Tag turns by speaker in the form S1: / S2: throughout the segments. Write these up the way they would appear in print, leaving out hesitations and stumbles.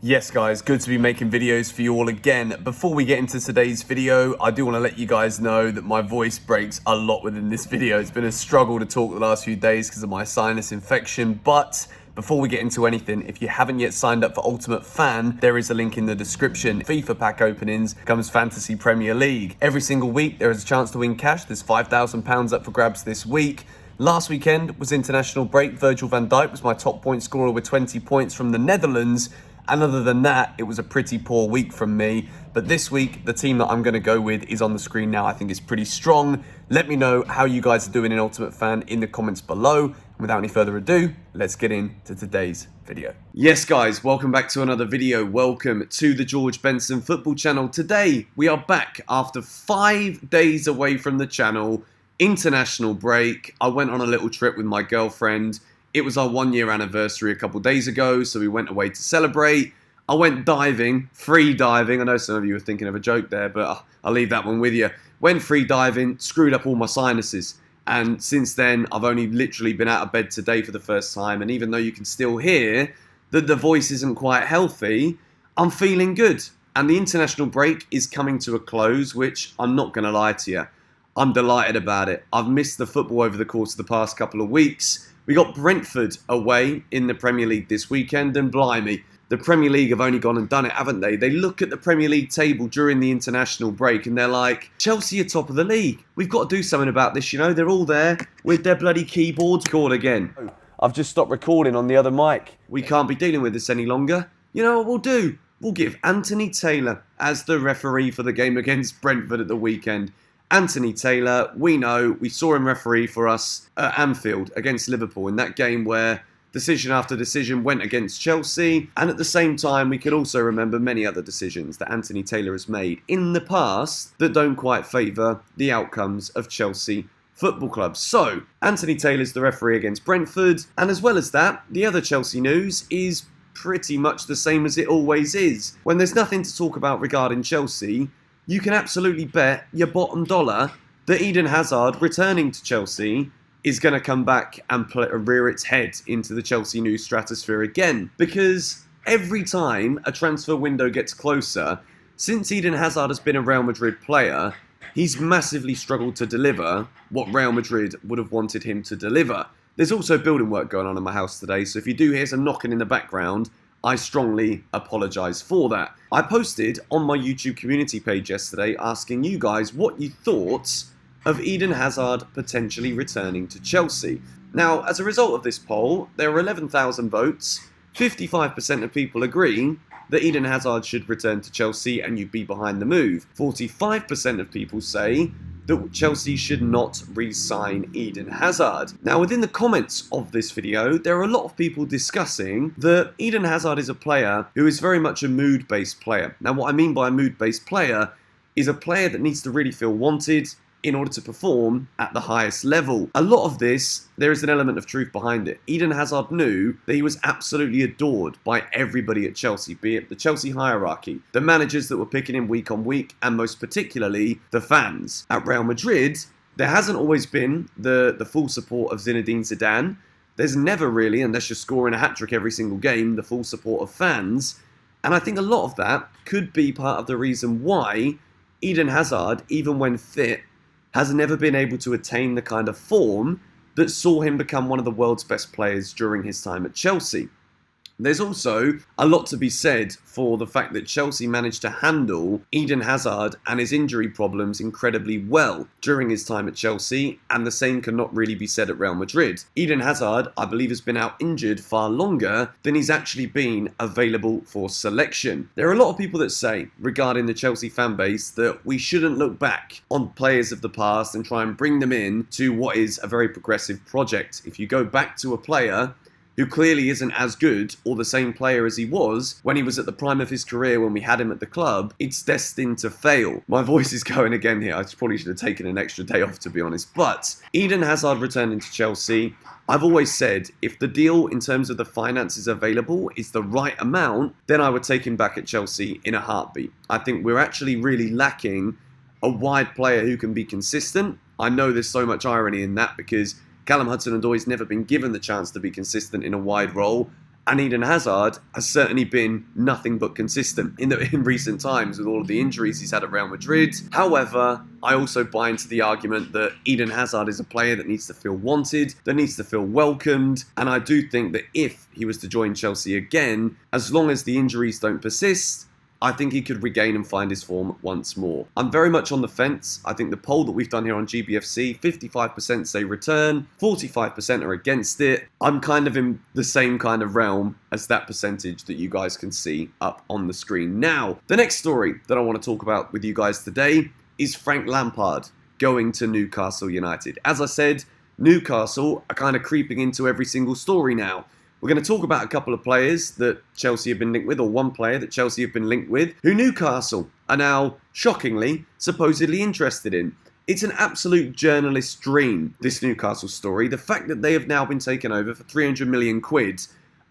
S1: Yes guys, good to be making videos for you all again. Before we get into today's video, I do want to let you guys know that my voice breaks a lot within this video. It's been a struggle to talk the last few days because of my sinus infection, but before we get into anything, if you haven't yet signed up for Ultimate Fan, there is a link in the description. FIFA pack openings comes Fantasy Premier League. Every single week there is a chance to win cash. There's £5,000 up for grabs this week. Last weekend was international break. Virgil van Dijk was my top point scorer with 20 points from the Netherlands. And other than that, it was a pretty poor week from me. But this week, the team that I'm going to go with is on the screen now. I think it's pretty strong. Let me know how you guys are doing in Ultimate Fan in the comments below. And without any further ado, let's get into today's video. Yes, guys, welcome back to another video. Welcome to the George Benson football channel. Today, we are back after 5 days away from the channel. International break. I went on a little trip with my girlfriend. It was our 1 year anniversary a couple days ago, so we went away to celebrate. I went diving, free diving. I know some of you were thinking of a joke there, but I'll leave that one with you. Went free diving, screwed up all my sinuses. And since then, I've only literally been out of bed today for the first time. And even though you can still hear that the voice isn't quite healthy, I'm feeling good. And the international break is coming to a close, which I'm not going to lie to you. I'm delighted about it. I've missed the football over the course of the past couple of weeks. We got Brentford away in the Premier League this weekend, and blimey, the Premier League have only gone and done it, haven't they? They look at the Premier League table during the international break and they're like, Chelsea are top of the league. We've got to do something about this, you know? They're all there with their bloody keyboards. Record again. I've just stopped recording on the other mic. We can't be dealing with this any longer. You know what we'll do? We'll give Anthony Taylor as the referee for the game against Brentford at the weekend. Anthony Taylor, we know, we saw him referee for us at Anfield against Liverpool in that game where decision after decision went against Chelsea. And at the same time, we could also remember many other decisions that Anthony Taylor has made in the past that don't quite favour the outcomes of Chelsea Football Club. So, Anthony Taylor's the referee against Brentford. And as well as that, the other Chelsea news is pretty much the same as it always is. When there's nothing to talk about regarding Chelsea, you can absolutely bet your bottom dollar that Eden Hazard returning to Chelsea is going to come back and rear its head into the Chelsea news stratosphere again. Because every time a transfer window gets closer, since Eden Hazard has been a Real Madrid player, he's massively struggled to deliver what Real Madrid would have wanted him to deliver. There's also building work going on in my house today, so if you do hear some knocking in the background, I strongly apologise for that. I posted on my YouTube community page yesterday asking you guys what you thought of Eden Hazard potentially returning to Chelsea. Now, as a result of this poll, there were 11,000 votes. 55% of people agree that Eden Hazard should return to Chelsea and you'd be behind the move. 45% of people say that Chelsea should not re-sign Eden Hazard. Now, within the comments of this video, there are a lot of people discussing that Eden Hazard is a player who is very much a mood-based player. Now, what I mean by a mood-based player is a player that needs to really feel wanted in order to perform at the highest level. A lot of this, there is an element of truth behind it. Eden Hazard knew that he was absolutely adored by everybody at Chelsea, be it the Chelsea hierarchy, the managers that were picking him week on week, and most particularly the fans. At Real Madrid, there hasn't always been the full support of Zinedine Zidane. There's never really, unless you're scoring a hat-trick every single game, the full support of fans. And I think a lot of that could be part of the reason why Eden Hazard, even when fit, has never been able to attain the kind of form that saw him become one of the world's best players during his time at Chelsea. There's also a lot to be said for the fact that Chelsea managed to handle Eden Hazard and his injury problems incredibly well during his time at Chelsea, and the same cannot really be said at Real Madrid. Eden Hazard, I believe, has been out injured far longer than he's actually been available for selection. There are a lot of people that say, regarding the Chelsea fan base, that we shouldn't look back on players of the past and try and bring them in to what is a very progressive project. If you go back to a player who clearly isn't as good or the same player as he was when he was at the prime of his career when we had him at the club, it's destined to fail. My voice is going again here. I probably should have taken an extra day off, to be honest. But Eden Hazard returning to Chelsea, I've always said if the deal in terms of the finances available is the right amount, then I would take him back at Chelsea in a heartbeat. I think we're actually really lacking a wide player who can be consistent. I know there's so much irony in that because Callum Hudson-Odoi's never been given the chance to be consistent in a wide role, And Eden Hazard has certainly been nothing but consistent in recent times with all of the injuries he's had at Real Madrid. However, I also buy into the argument that Eden Hazard is a player that needs to feel wanted, that needs to feel welcomed. And I do think that if he was to join Chelsea again, as long as the injuries don't persist, I think he could regain and find his form once more. I'm very much on the fence. I think the poll that we've done here on GBFC, 55% say return, 45% are against it. I'm kind of in the same kind of realm as that percentage that you guys can see up on the screen. Now, the next story that I want to talk about with you guys today is Frank Lampard going to Newcastle United. As I said, Newcastle are kind of creeping into every single story now. We're going to talk about a couple of players that Chelsea have been linked with, or one player that Chelsea have been linked with, who Newcastle are now, shockingly, supposedly interested in. It's an absolute journalist's dream, this Newcastle story. The fact that they have now been taken over for 300 million quid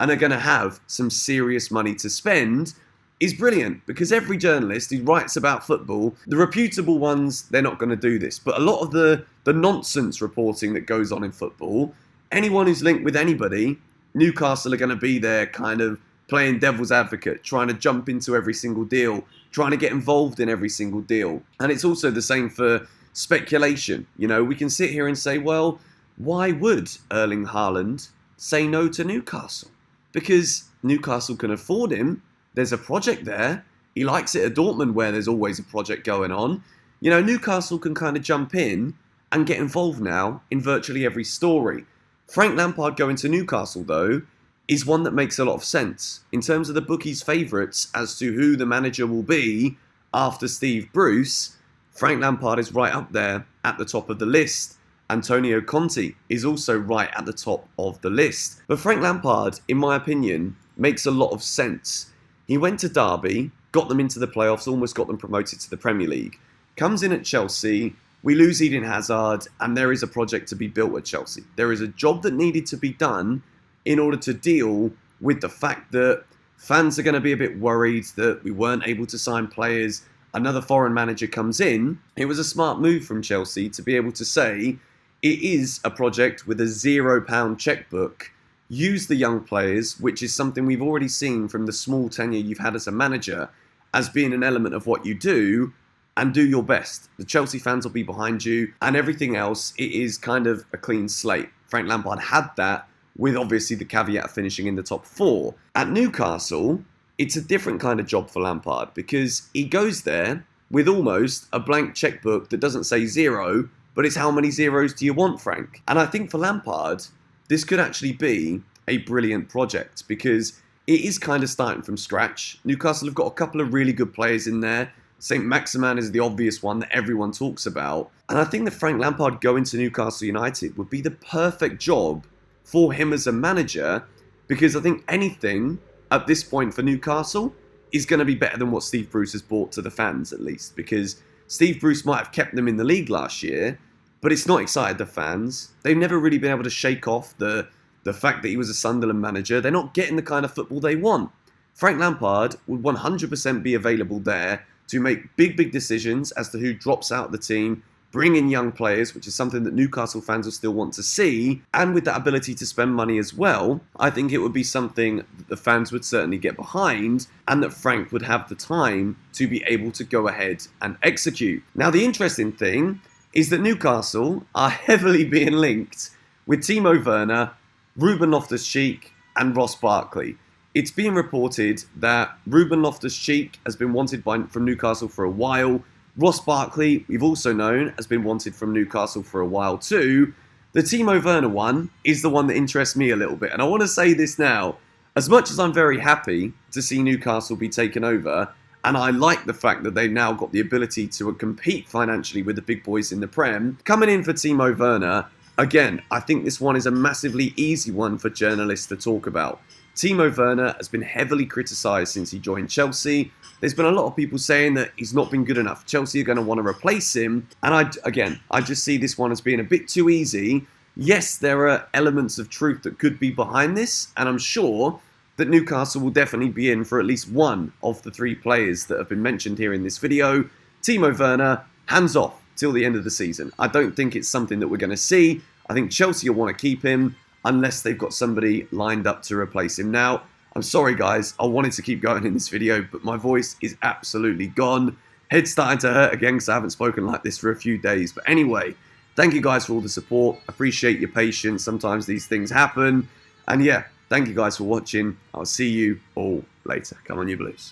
S1: and are going to have some serious money to spend is brilliant, because every journalist who writes about football, the reputable ones, they're not going to do this. But a lot of the nonsense reporting that goes on in football, anyone who's linked with anybody, Newcastle are going to be there kind of playing devil's advocate, trying to jump into every single deal, trying to get involved in every single deal. And it's also the same for speculation. You know, we can sit here and say, well, why would Erling Haaland say no to Newcastle? Because Newcastle can afford him. There's a project there. He likes it at Dortmund, where there's always a project going on. You know, Newcastle can kind of jump in and get involved now in virtually every story. Frank Lampard going to Newcastle, though, is one that makes a lot of sense. In terms of the bookies' favourites as to who the manager will be after Steve Bruce, Frank Lampard is right up there at the top of the list. Antonio Conte is also right at the top of the list. But Frank Lampard, in my opinion, makes a lot of sense. He went to Derby, got them into the playoffs, almost got them promoted to the Premier League. Comes in at Chelsea. We lose Eden Hazard, and there is a project to be built at Chelsea. There is a job that needed to be done in order to deal with the fact that fans are going to be a bit worried that we weren't able to sign players. Another foreign manager comes in. It was a smart move from Chelsea to be able to say, it is a project with a £0 checkbook. Use the young players, which is something we've already seen from the small tenure you've had as a manager, as being an element of what you do. And do your best. The Chelsea fans will be behind you, and everything else, it is kind of a clean slate. Frank Lampard had that, with obviously the caveat of finishing in the top 4. At Newcastle, it's a different kind of job for Lampard, because he goes there with almost a blank checkbook that doesn't say 0, but it's how many zeros do you want, Frank? And I think for Lampard, this could actually be a brilliant project, because it is kind of starting from scratch. Newcastle have got a couple of really good players in there. St. Maximan is the obvious one that everyone talks about. And I think that Frank Lampard going to Newcastle United would be the perfect job for him as a manager, because I think anything at this point for Newcastle is going to be better than what Steve Bruce has brought to the fans, at least. Because Steve Bruce might have kept them in the league last year, but it's not excited the fans. They've never really been able to shake off the fact that he was a Sunderland manager. They're not getting the kind of football they want. Frank Lampard would 100% be available there to make big decisions as to who drops out of the team, bring in young players, which is something that Newcastle fans will still want to see, and with that ability to spend money as well, I think it would be something that the fans would certainly get behind, and that Frank would have the time to be able to go ahead and execute. Now, the interesting thing is that Newcastle are heavily being linked with Timo Werner, Ruben Loftus-Cheek, and Ross Barkley. It's being reported that Ruben Loftus-Cheek has been wanted from Newcastle for a while. Ross Barkley, we've also known, has been wanted from Newcastle for a while too. The Timo Werner one is the one that interests me a little bit. And I want to say this now. As much as I'm very happy to see Newcastle be taken over, and I like the fact that they've now got the ability to compete financially with the big boys in the Prem, coming in for Timo Werner, again, I think this one is a massively easy one for journalists to talk about. Timo Werner has been heavily criticised since he joined Chelsea. There's been a lot of people saying that he's not been good enough. Chelsea are going to want to replace him. And I just see this one as being a bit too easy. Yes, there are elements of truth that could be behind this. And I'm sure that Newcastle will definitely be in for at least one of the 3 players that have been mentioned here in this video. Timo Werner, hands off till the end of the season. I don't think it's something that we're going to see. I think Chelsea will want to keep him. unless they've got somebody lined up to replace him. Now, I'm sorry guys, I wanted to keep going in this video, but my voice is absolutely gone. Head's starting to hurt again because I haven't spoken like this for a few days. But anyway, thank you guys for all the support. Appreciate your patience. Sometimes these things happen. And yeah, thank you guys for watching. I'll see you all later. Come on, you Blues.